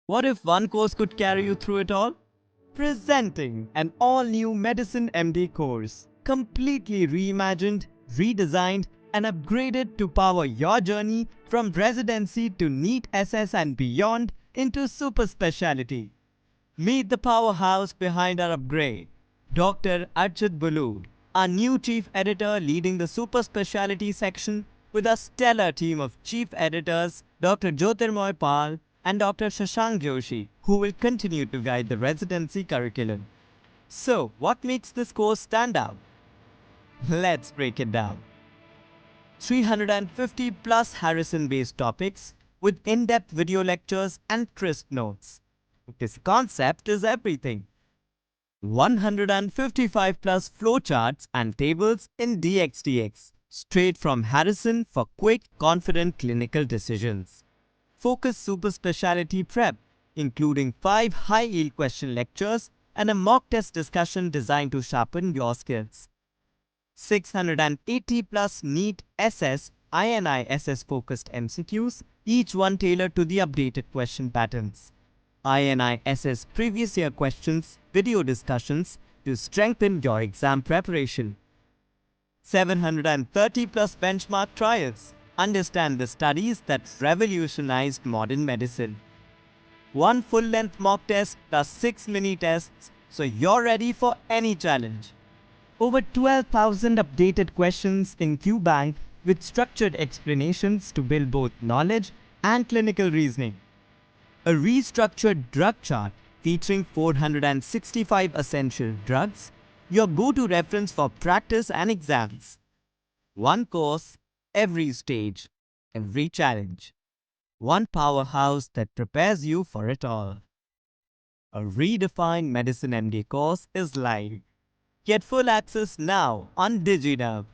What if one course could carry you through it all? Presenting an all-new Medicine MD course, completely reimagined, redesigned, and upgraded to power your journey from residency to NEET SS and beyond into Super Speciality. Meet the powerhouse behind our upgrade, Dr. Archith Boloor, our new chief editor leading the Super Speciality section with a stellar team of chief editors, Dr. Jyotirmoy and Dr. Shashank Joshi, who will continue to guide the residency curriculum. So, what makes this course stand out? Let's break it down. 350 plus Harrison-based topics with in-depth video lectures and crisp notes. This concept is everything. 155 plus flowcharts and tables in DxTx, straight from Harrison for quick, confident clinical decisions. Focus super specialty prep, including 5 high-yield question lectures and a mock test discussion designed to sharpen your skills. 680 plus NEET SS, INISS focused MCQs, each one tailored to the updated question patterns. INISS previous year questions, video discussions to strengthen your exam preparation. 730 plus benchmark trials. Understand the studies that revolutionized modern medicine. 1 full-length mock test plus 6 mini tests, so you're ready for any challenge. Over 12,000 updated questions in Qbank with structured explanations to build both knowledge and clinical reasoning. A restructured drug chart featuring 465 essential drugs, your go-to reference for practice and exams. One course, every stage, every challenge. One powerhouse that prepares you for it all. A redefined Medicine MD course is live. Get full access now on DigiNerve.